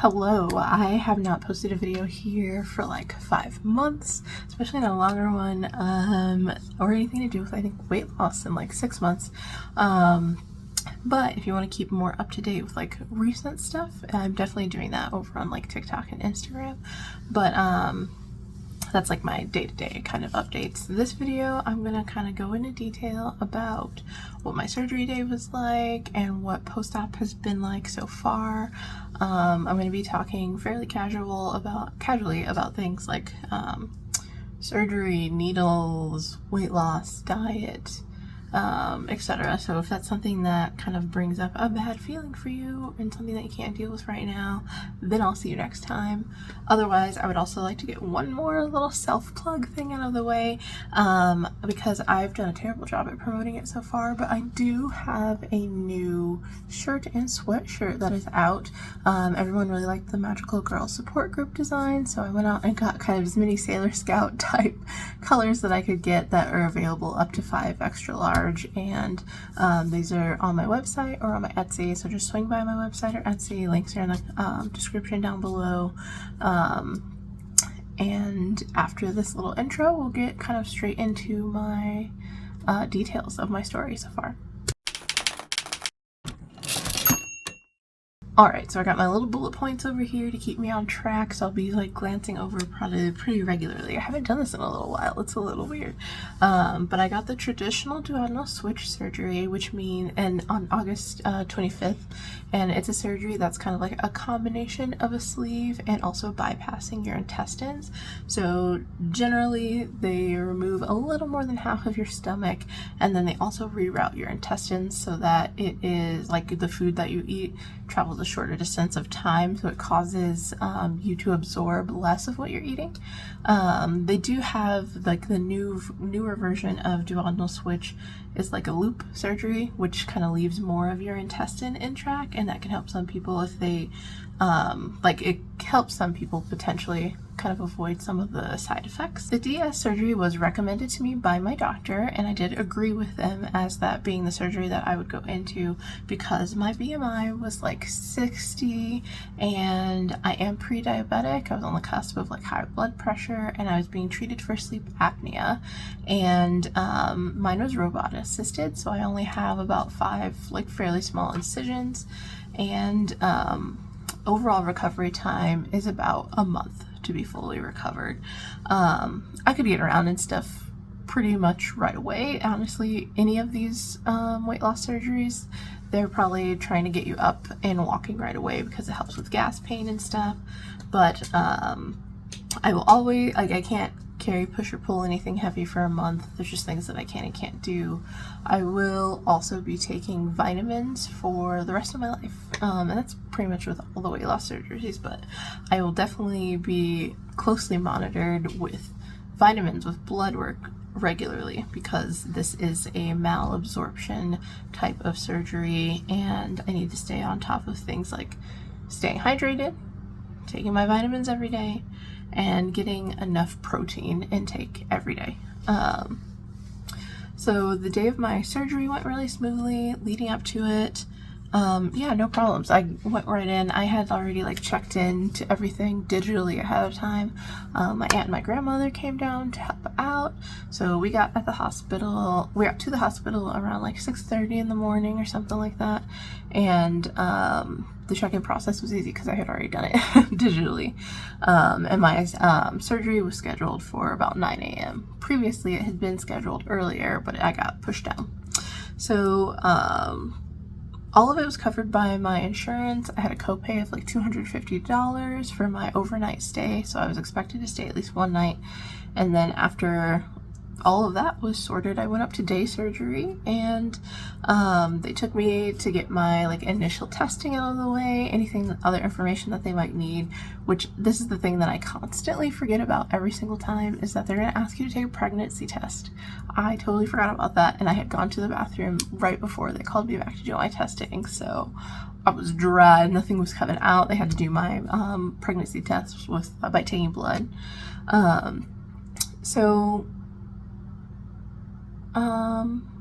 Hello, I have not posted a video here for like 5 months, especially not a longer one, or anything to do with, I think, weight loss in like 6 months. But if you want to keep more up to date with like recent stuff, I'm definitely doing that over on like TikTok and Instagram. But that's like my day-to-day kind of updates. This video, I'm gonna kind of go into detail about what my surgery day was like and what post-op has been like so far. I'm gonna be talking fairly casually about things like surgery, needles, weight loss, diet, etc. So if that's something that kind of brings up a bad feeling for you and something that you can't deal with right now, then I'll see you next time. Otherwise, I would also like to get one more little self-plug thing out of the way, because I've done a terrible job at promoting it so far, but I do have a new shirt and sweatshirt that is out. Everyone really liked the Magical Girl support group design, so I went out and got kind of as many Sailor Scout type colors that I could get that are available up to 5 extra large. And these are on my website or on my Etsy, so just swing by my website or Etsy. Links are in the description down below. And after this little intro, we'll get kind of straight into my details of my story so far. Alright, so I got my little bullet points over here to keep me on track, so I'll be like glancing over probably pretty regularly. I haven't done this in a little while, it's a little weird. But I got the traditional duodenal switch surgery, and on August 25th, and it's a surgery that's kind of like a combination of a sleeve and also bypassing your intestines. So generally they remove a little more than half of your stomach, and then they also reroute your intestines so that it is like the food that you eat travels a shorter distance of time, so it causes you to absorb less of what you're eating. They do have like the newer version of duodenal switch is like a loop surgery, which kind of leaves more of your intestine in track, and that can help some people if they it helps some people potentially kind of avoid some of the side effects. The DS surgery was recommended to me by my doctor, and I did agree with them as that being the surgery that I would go into because my BMI was like 60 and I am pre-diabetic. I was on the cusp of like high blood pressure, and I was being treated for sleep apnea, and mine was robot assisted, so I only have about 5 like fairly small incisions, and overall recovery time is about a month to be fully recovered. I could get around and stuff pretty much right away. Honestly, any of these weight loss surgeries, they're probably trying to get you up and walking right away because it helps with gas pain and stuff. But I will always, I can't carry, push, or pull anything heavy for a month. There's just things that I can and can't do. I will also be taking vitamins for the rest of my life, and that's pretty much with all the weight loss surgeries, but I will definitely be closely monitored with vitamins, with blood work regularly, because this is a malabsorption type of surgery, and I need to stay on top of things like staying hydrated, taking my vitamins every day, and getting enough protein intake every day. So the day of my surgery went really smoothly. Leading up to it, yeah, no problems. I went right in. I had already like checked in to everything digitally ahead of time. My aunt and my grandmother came down to help out, so we got to the hospital around like 6:30 in the morning or something like that, and the check-in process was easy because I had already done it digitally, and my surgery was scheduled for about 9 a.m. Previously it had been scheduled earlier, but I got pushed down. So all of it was covered by my insurance. I had a copay of like $250 for my overnight stay, so I was expected to stay at least one night. And then after all of that was sorted, I went up to day surgery, and they took me to get my like initial testing out of the way, other information that they might need, which this is the thing that I constantly forget about every single time, is that they're going to ask you to take a pregnancy test. I totally forgot about that, and I had gone to the bathroom right before they called me back to do my testing, so I was dry, nothing was coming out. They had to do my pregnancy test by taking blood.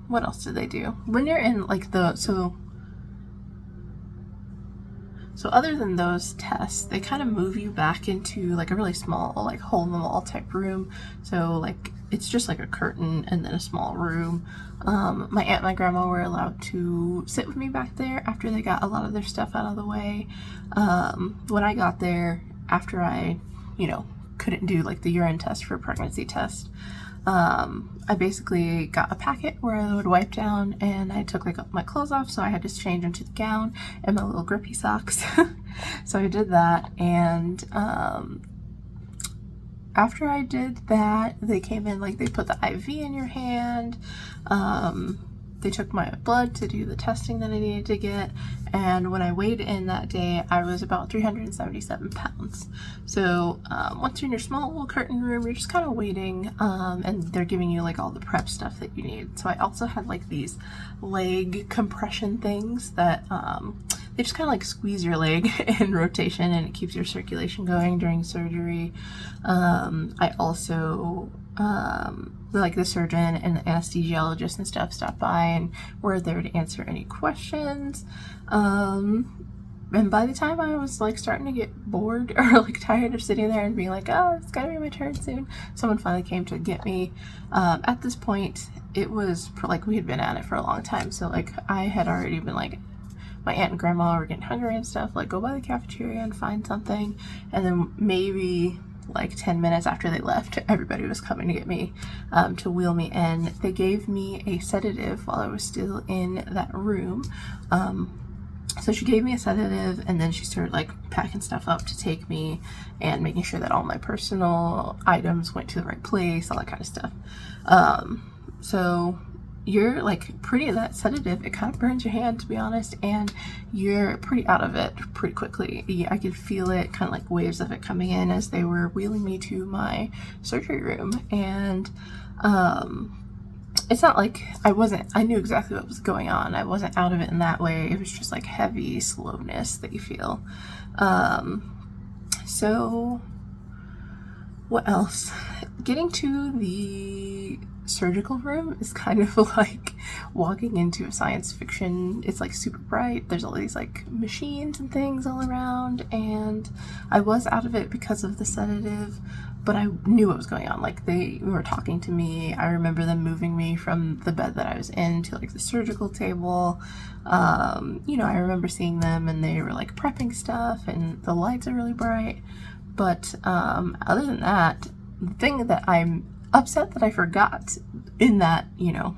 What else did they do? When you're in like So other than those tests, they kind of move you back into like a really small, like hole in the wall type room. So like it's just like a curtain and then a small room. My aunt and my grandma were allowed to sit with me back there after they got a lot of their stuff out of the way. When I got there, after I, couldn't do like the urine test for pregnancy test, I basically got a packet where I would wipe down, and I took like my clothes off, so I had to change into the gown and my little grippy socks. So I did that, and after I did that, they came in, like they put the IV in your hand, they took my blood to do the testing that I needed to get, and when I weighed in that day, I was about 377 pounds. So once you're in your small little curtain room, you're just kind of waiting, and they're giving you like all the prep stuff that you need. So I also had like these leg compression things that they just kind of like squeeze your leg in rotation, and it keeps your circulation going during surgery. I also like the surgeon and the anesthesiologist and stuff stopped by and were there to answer any questions. And by the time I was like starting to get bored or like tired of sitting there and being like, oh, it's gonna be my turn soon, someone finally came to get me. At this point, it was like we had been at it for a long time, so like I had already been like, my aunt and grandma were getting hungry and stuff, like go by the cafeteria and find something. And then maybe like 10 minutes after they left, everybody was coming to get me, to wheel me in. They gave me a sedative while I was still in that room. So she gave me a sedative, and then she started like packing stuff up to take me and making sure that all my personal items went to the right place, all that kind of stuff. So you're like that sedative, it kind of burns your hand, to be honest, and you're pretty out of it pretty quickly. I could feel it, kind of like waves of it coming in as they were wheeling me to my surgery room. And it's not like I knew exactly what was going on. I wasn't out of it in that way. It was just like heavy slowness that you feel. So what else? Getting to the surgical room is kind of like walking into a science fiction. It's like super bright. There's all these like machines and things all around, and I was out of it because of the sedative, but I knew what was going on. Like they were talking to me. I remember them moving me from the bed that I was in to like the surgical table. I remember seeing them, and they were like prepping stuff, and the lights are really bright. But other than that, the thing that I'm upset that I forgot in that,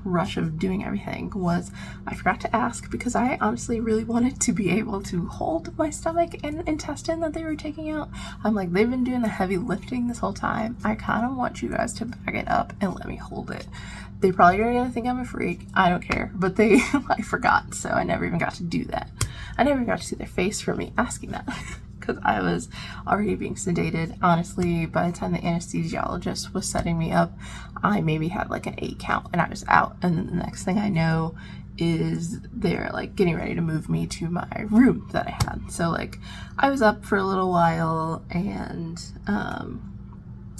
rush of doing everything was I forgot to ask, because I honestly really wanted to be able to hold my stomach and intestine that they were taking out. I'm like, they've been doing the heavy lifting this whole time. I kind of want you guys to back it up and let me hold it. They probably are gonna think I'm a freak. I don't care, but I forgot, so I never even got to do that. I never got to see their face for me asking that. Because I was already being sedated. Honestly, by the time the anesthesiologist was setting me up, I maybe had like an 8 count and I was out. And then the next thing I know is they're like getting ready to move me to my room that I had. So like I was up for a little while, and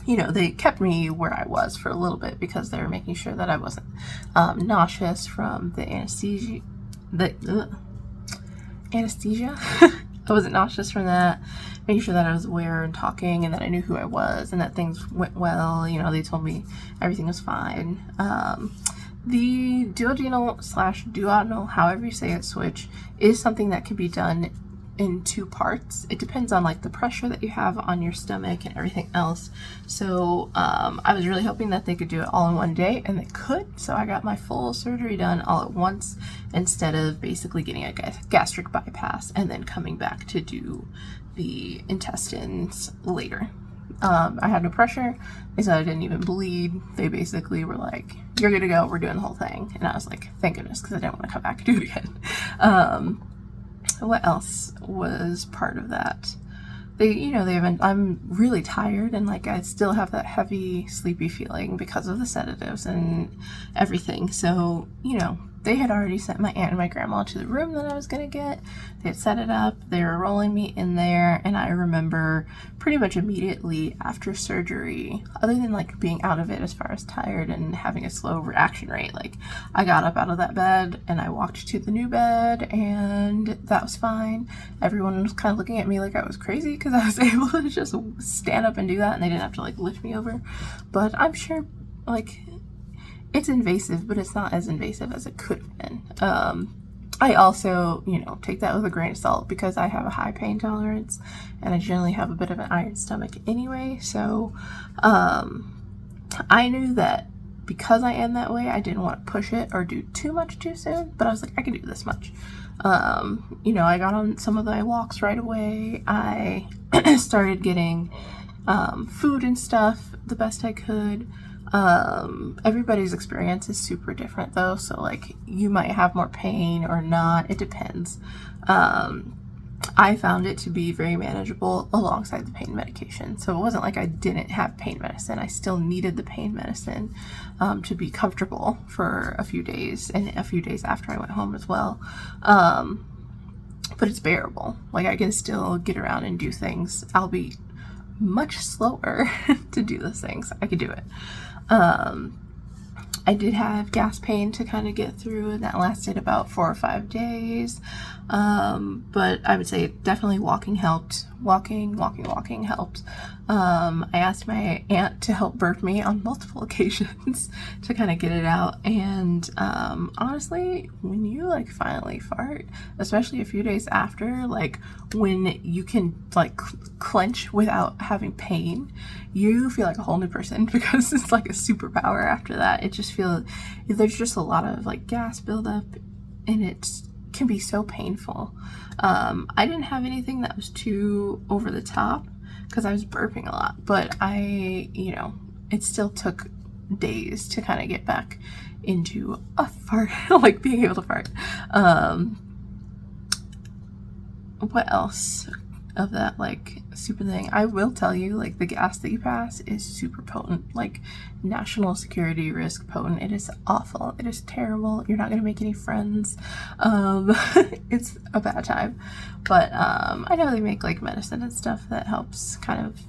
they kept me where I was for a little bit because they were making sure that I wasn't nauseous from the anesthesia. I wasn't nauseous from that, making sure that I was aware and talking, and that I knew who I was, and that things went well. They told me everything was fine. The duodenal/duodenal, however you say it, switch is something that can be done in 2 parts. It depends on like the pressure that you have on your stomach and everything else. So I was really hoping that they could do it all in one day, and they could. So I got my full surgery done all at once, instead of basically getting a gastric bypass and then coming back to do the intestines later. I had no pressure. They said I didn't even bleed. They basically were like, you're good to go, we're doing the whole thing. And I was like, thank goodness, because I didn't want to come back and do it again. What else was part of that? I'm really tired, and like I still have that heavy sleepy feeling because of the sedatives and everything. So, they had already sent my aunt and my grandma to the room that I was gonna get. They had set it up, they were rolling me in there, and I remember pretty much immediately after surgery, other than like being out of it as far as tired and having a slow reaction rate, like I got up out of that bed and I walked to the new bed, and that was fine. Everyone was kind of looking at me like I was crazy because I was able to just stand up and do that, and they didn't have to like lift me over. But I'm sure like it's invasive, but it's not as invasive as it could have been. I also, you know, take that with a grain of salt because I have a high pain tolerance and I generally have a bit of an iron stomach anyway. So I knew that because I am that way, I didn't want to push it or do too much too soon, but I was like, I can do this much. You know, I got on some of my walks right away. I started getting food and stuff the best I could. Everybody's experience is super different though, so like you might have more pain or not, it depends. I found it to be very manageable alongside the pain medication, so it wasn't like I didn't have pain medicine. I still needed the pain medicine to be comfortable for a few days, and a few days after I went home as well. But it's bearable. Like I can still get around and do things. I'll be much slower to do those things. I could do it. I did have gas pain to kind of get through, and that lasted about 4 or 5 days. But I would say definitely walking helped. Walking helped. I asked my aunt to help burp me on multiple occasions to kind of get it out. And honestly, when you like finally fart, especially a few days after, like when you can like clench without having pain, you feel like a whole new person because it's like a superpower after that. It just feels, there's just a lot of like gas buildup, and it can be so painful. I didn't have anything that was too over the top because I was burping a lot, but you know, it still took days to kind of get back into a fart, like being able to fart. What else of that like super thing? I will tell you, like the gas that you pass is super potent, like national security risk potent. It is awful. It is terrible. You're not gonna make any friends. It's a bad time. But I know they make like medicine and stuff that helps kind of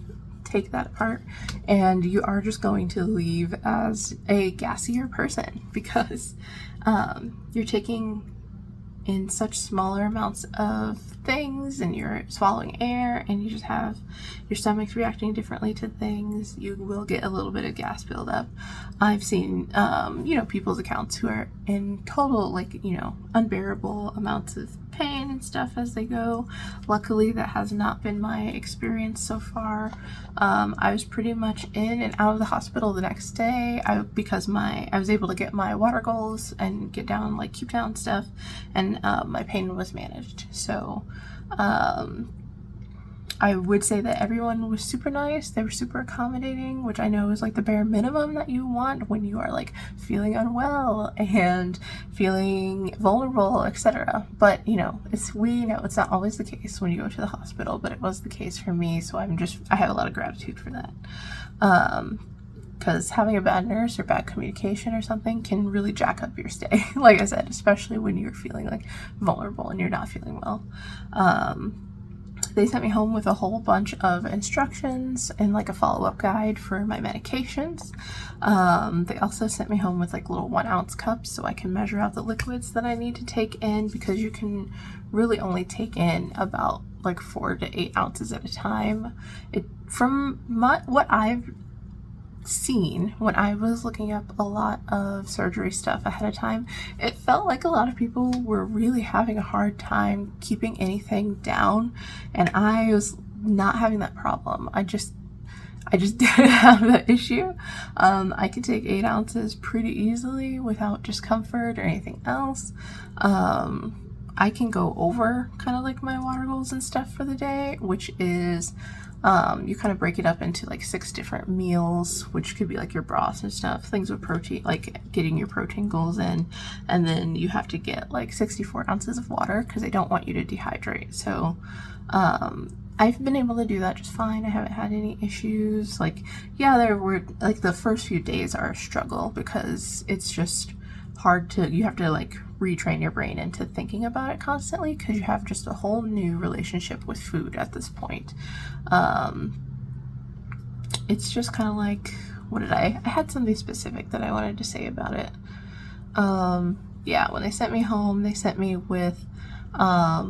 take that apart, and you are just going to leave as a gassier person because you're taking in such smaller amounts of things, and you're swallowing air, and you just have your stomach's reacting differently to things. You will get a little bit of gas buildup. I've seen you know, people's accounts who are in total like, you know, unbearable amounts of pain and stuff as they go. Luckily that has not been my experience so far. I was pretty much in and out of the hospital the next day because I was able to get my water goals and get down, like keep down stuff, and my pain was managed. So I would say that everyone was super nice. They were super accommodating, which I know is like the bare minimum that you want when you are like feeling unwell and feeling vulnerable, etc. But you know, we know it's not always the case when you go to the hospital, but it was the case for me, so I have a lot of gratitude for that. Because having a bad nurse or bad communication or something can really jack up your stay, like I said, especially when you're feeling like vulnerable and you're not feeling well. They sent me home with a whole bunch of instructions and like a follow-up guide for my medications. They also sent me home with like little 1 ounce cups so I can measure out the liquids that I need to take in, because you can really only take in about like 4 to 8 ounces at a time. From what I've seen when I was looking up a lot of surgery stuff ahead of time, it felt like a lot of people were really having a hard time keeping anything down, and I was not having that problem. I just didn't have that issue. I could take 8 ounces pretty easily without discomfort or anything else. I can go over kind of like my water goals and stuff for the day, which is you kind of break it up into like 6 different meals, which could be like your broths and stuff, things with protein, like getting your protein goals in, and then you have to get like 64 ounces of water because they don't want you to dehydrate. So I've been able to do that just fine. I haven't had any issues. Like, yeah, there were like the first few days are a struggle because it's just hard to, you have to like retrain your brain into thinking about it constantly, because you have just a whole new relationship with food at this point. It's just kind of like, I had something specific that I wanted to say about it. Yeah, when they sent me home, they sent me with, I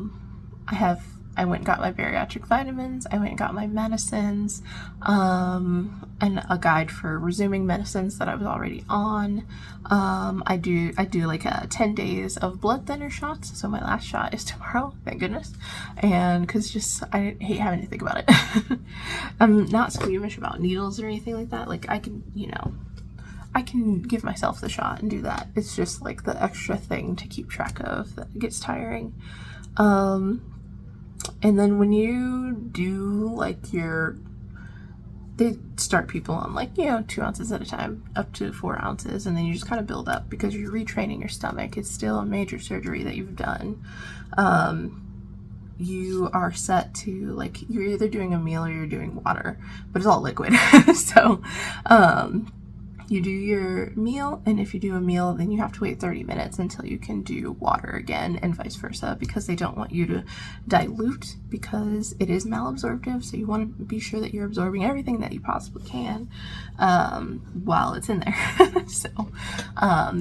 went and got my bariatric vitamins, I went and got my medicines, and a guide for resuming medicines that I was already on. I do like 10 days of blood thinner shots, so my last shot is tomorrow, thank goodness. And because I hate having to think about it. I'm not squeamish about needles or anything like that. Like I can give myself the shot and do that. It's just like the extra thing to keep track of that gets tiring. And then when you do like they start people on like, 2 ounces at a time, up to 4 ounces, and then you just kind of build up because you're retraining your stomach. It's still a major surgery that you've done. You are set to like, you're either doing a meal or you're doing water, but it's all liquid. So, you do your meal, and if you do a meal, then you have to wait 30 minutes until you can do water again, and vice versa, because they don't want you to dilute, because it is malabsorptive, so you want to be sure that you're absorbing everything that you possibly can while it's in there. So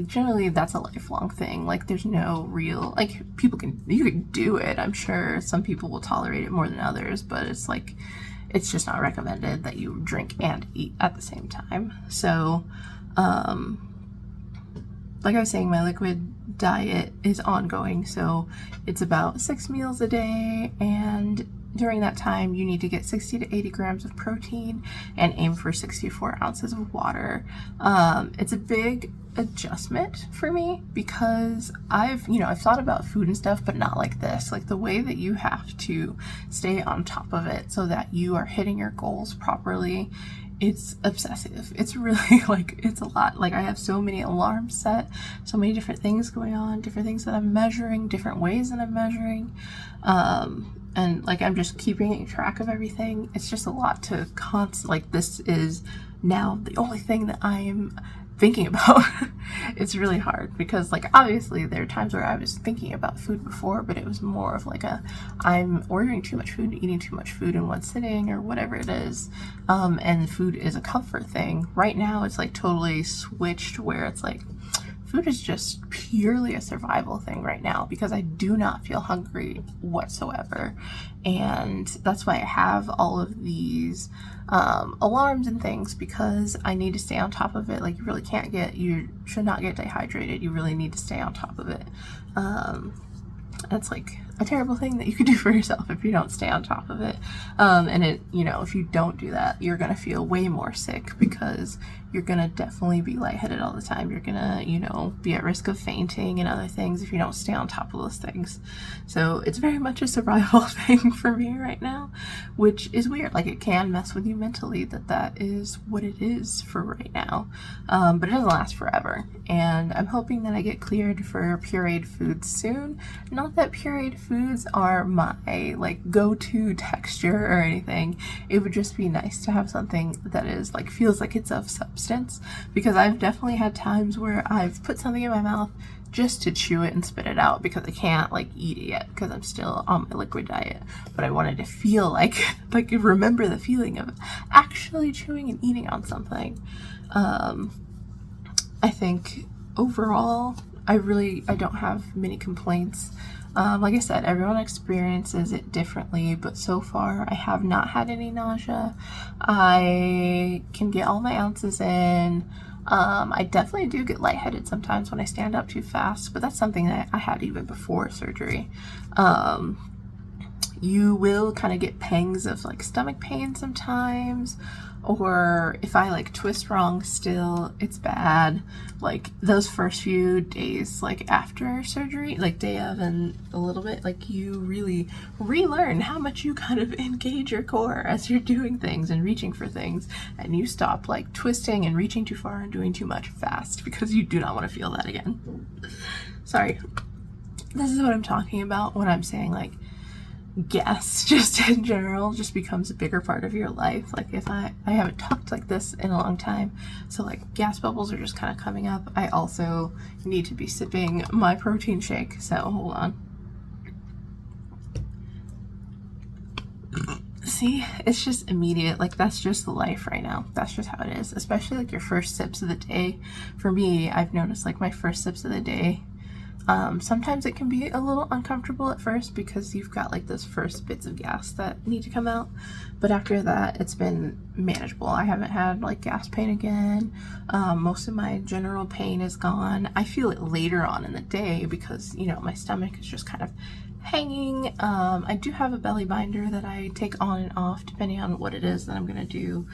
generally that's a lifelong thing. Like there's no real, like you can do it. I'm sure some people will tolerate it more than others, but it's like, it's just not recommended that you drink and eat at the same time. So, like I was saying, my liquid diet is ongoing. So it's about 6 meals a day. And during that time, you need to get 60 to 80 grams of protein and aim for 64 ounces of water. It's a big adjustment for me because I've thought about food and stuff, but not like this. Like the way that you have to stay on top of it so that you are hitting your goals properly, it's obsessive. It's really like, it's a lot. Like I have so many alarms set, so many different things going on, different things that I'm measuring, different ways that I'm measuring. And like, I'm just keeping track of everything. It's just a lot to like this is now the only thing that I am thinking about. It's really hard because like obviously there are times where I was thinking about food before, but it was more of like I'm ordering too much food, eating too much food in one sitting or whatever it is, and food is a comfort thing. Right now it's like totally switched where it's like food is just purely a survival thing right now because I do not feel hungry whatsoever. And that's why I have all of these alarms and things, because I need to stay on top of it. Like you should not get dehydrated. You really need to stay on top of it. That's like a terrible thing that you could do for yourself if you don't stay on top of it. And if you don't do that, you're going to feel way more sick because you're going to definitely be lightheaded all the time. You're going to, be at risk of fainting and other things if you don't stay on top of those things. So it's very much a survival thing for me right now, which is weird. Like it can mess with you mentally that is what it is for right now. But it doesn't last forever. And I'm hoping that I get cleared for pureed foods soon. Not that pureed foods are my like go-to texture or anything. It would just be nice to have something that is like feels like it's of substance, because I've definitely had times where I've put something in my mouth just to chew it and spit it out because I can't like eat it yet because I'm still on my liquid diet, but I wanted to feel like remember the feeling of actually chewing and eating on something. I think overall I don't have many complaints. Like I said, everyone experiences it differently, but so far I have not had any nausea. I can get all my ounces in. I definitely do get lightheaded sometimes when I stand up too fast, but that's something that I had even before surgery. You will kind of get pangs of like stomach pain sometimes, or if I like twist wrong still, it's bad. Like those first few days, like after surgery, like day of and a little bit, like you really relearn how much you kind of engage your core as you're doing things and reaching for things, and you stop like twisting and reaching too far and doing too much fast because you do not want to feel that again. Sorry. This is what I'm talking about when I'm saying like gas just in general just becomes a bigger part of your life. Like if I haven't talked like this in a long time, so like gas bubbles are just kind of coming up. I also need to be sipping my protein shake, so hold on. See, it's just immediate. Like that's just the life right now. That's just how it is, especially like your first sips of the day. For me, I've noticed like my first sips of the day, sometimes it can be a little uncomfortable at first because you've got like those first bits of gas that need to come out, but after that it's been manageable. I haven't had like gas pain again. Most of my general pain is gone. I feel it later on in the day because, you know, my stomach is just kind of hanging. I do have a belly binder that I take on and off depending on what it is that I'm gonna do.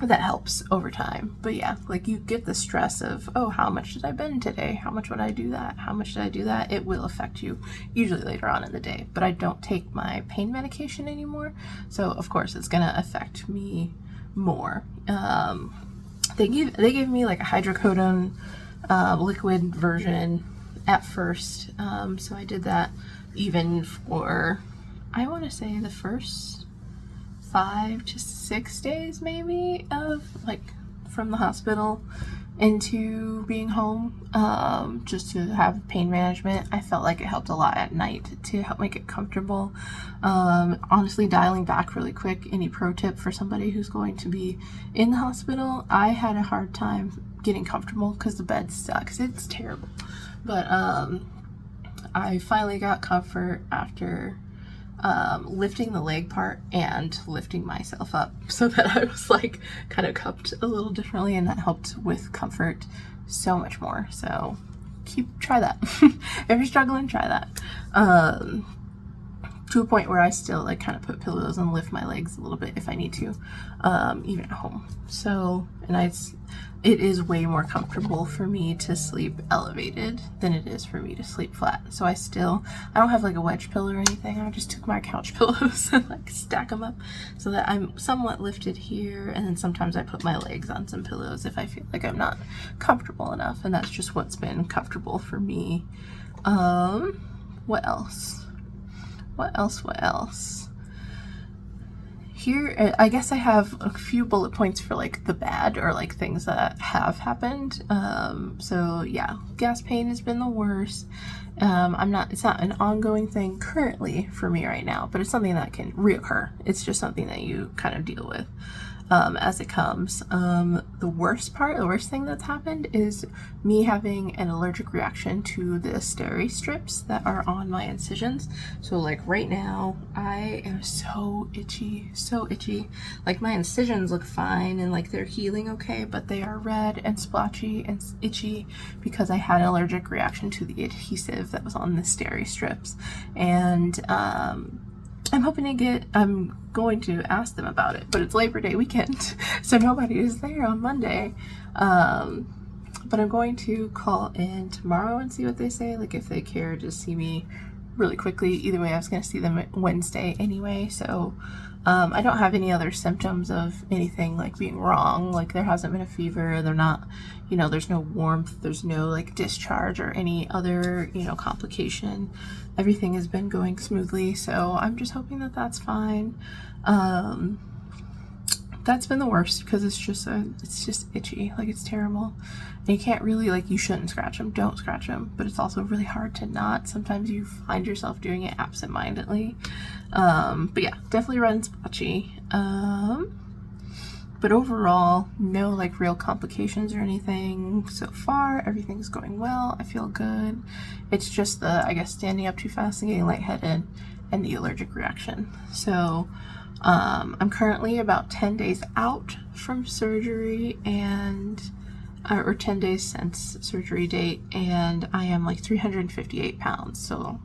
That helps over time. But yeah, like you get the stress of, oh, how much did I bend today? How much would I do that? How much did I do that? It will affect you usually later on in the day. But I don't take my pain medication anymore, so of course it's gonna affect me more. They gave me like a hydrocodone liquid version at first, so I did that even for, I want to say, the first 5 to 6 days maybe of like from the hospital into being home, just to have pain management. I felt like it helped a lot at night to help make it comfortable. Honestly, dialing back really quick, any pro tip for somebody who's going to be in the hospital, I had a hard time getting comfortable because the bed sucks. It's terrible. But I finally got comfort after lifting the leg part and lifting myself up so that I was like kind of cupped a little differently, and that helped with comfort so much more. So try that. If you're struggling, try that. To a point where I still like kind of put pillows and lift my legs a little bit if I need to, even at home. So, and it is way more comfortable for me to sleep elevated than it is for me to sleep flat. So I don't have like a wedge pillow or anything. I just took my couch pillows and like stack them up so that I'm somewhat lifted here, and then sometimes I put my legs on some pillows if I feel like I'm not comfortable enough, and that's just what's been comfortable for me. What else? Here, I guess I have a few bullet points for like the bad, or like things that have happened. So yeah, gas pain has been the worst. It's not an ongoing thing currently for me right now, but it's something that can reoccur. It's just something that you kind of deal with as it comes. The worst thing that's happened is me having an allergic reaction to the steri strips that are on my incisions. So like right now I am so itchy. Like my incisions look fine and like they're healing okay, but they are red and splotchy and itchy because I had an allergic reaction to the adhesive that was on the steri strips. And I'm going to ask them about it, but it's Labor Day weekend, so nobody is there on Monday. But I'm going to call in tomorrow and see what they say, like if they care to see me really quickly. Either way, I was going to see them Wednesday anyway, so I don't have any other symptoms of anything like being wrong. Like there hasn't been a fever, they're not, there's no warmth, there's no like discharge or any other, complication. Everything has been going smoothly, so I'm just hoping that that's fine. That's been the worst because it's just itchy, like it's terrible. And you can't really, like, you shouldn't scratch them, don't scratch them, but it's also really hard to not. Sometimes you find yourself doing it absentmindedly. But yeah, definitely red and splotchy. But overall, no like real complications or anything so far. Everything's going well. I feel good. It's just I guess standing up too fast and getting lightheaded and the allergic reaction. So I'm currently about 10 days out from surgery, or 10 days since surgery date, and I am like 358 pounds. So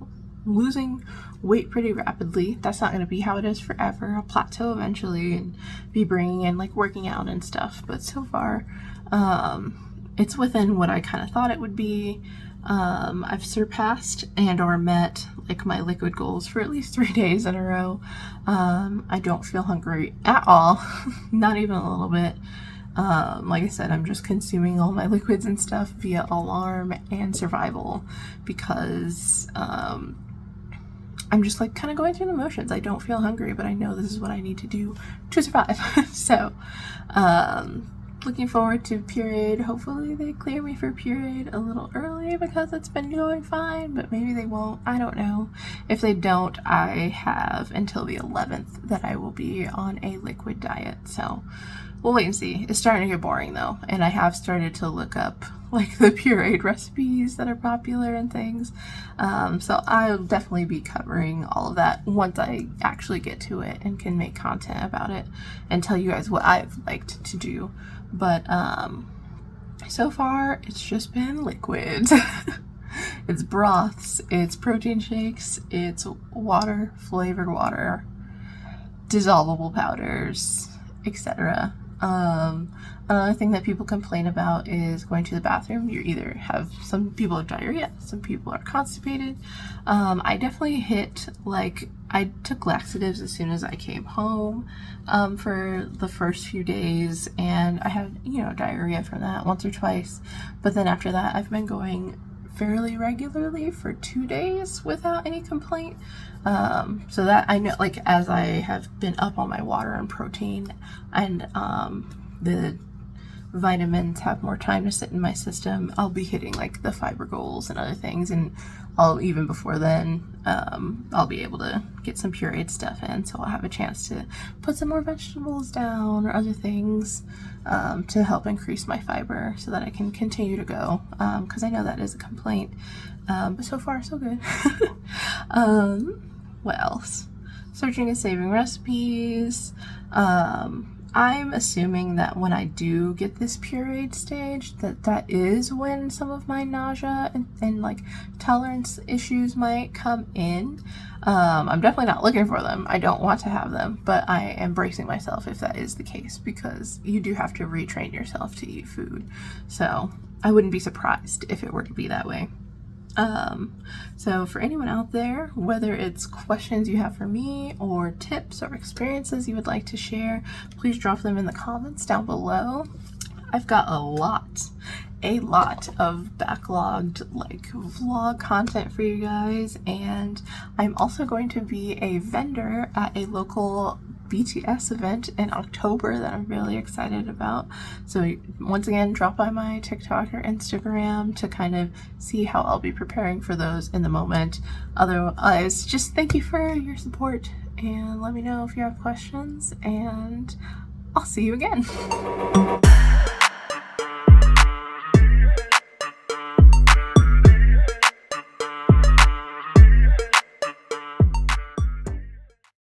losing weight pretty rapidly. That's not going to be how it is forever. I'll plateau eventually and be bringing in like working out and stuff, but so far it's within what I kind of thought it would be. I've surpassed and or met like my liquid goals for at least 3 days in a row. I don't feel hungry at all, not even a little bit. Like I said, I'm just consuming all my liquids and stuff via alarm and survival because I'm just like kind of going through the motions. I don't feel hungry, but I know this is what I need to do to survive. So, looking forward to period. Hopefully they clear me for period a little early because it's been going fine, but maybe they won't. I don't know. If they don't, I have until the 11th that I will be on a liquid diet. So we'll wait and see. It's starting to get boring though, and I have started to look up like the pureed recipes that are popular and things. So I'll definitely be covering all of that once I actually get to it and can make content about it and tell you guys what I've liked to do. But so far it's just been liquids. It's broths, it's protein shakes, it's water, flavored water, dissolvable powders, etc. Another thing that people complain about is going to the bathroom. You either have, some people have diarrhea, some people are constipated. I definitely hit, like, I took laxatives as soon as I came home for the first few days, and I had, you know, diarrhea from that once or twice. But then after that, I've been going fairly regularly for 2 days without any complaint. So that I know, like, as I have been up on my water and protein, and the vitamins have more time to sit in my system, I'll be hitting like the fiber goals and other things, and I'll, even before then, I'll be able to get some pureed stuff in, so I'll have a chance to put some more vegetables down or other things to help increase my fiber so that I can continue to go, because I know that is a complaint, but so far so good. What else? Searching and saving recipes. I'm assuming that when I do get this pureed stage, that is when some of my nausea and like tolerance issues might come in. I'm definitely not looking for them. I don't want to have them, but I am bracing myself if that is the case, because you do have to retrain yourself to eat food. So I wouldn't be surprised if it were to be that way. So for anyone out there, whether it's questions you have for me or tips or experiences you would like to share, please drop them in the comments down below. I've got a lot of backlogged like vlog content for you guys, and I'm also going to be a vendor at a local BTS event in October that I'm really excited about. So once again, drop by my TikTok or Instagram to kind of see how I'll be preparing for those in the moment. Otherwise, just thank you for your support, and let me know if you have questions, and I'll see you again.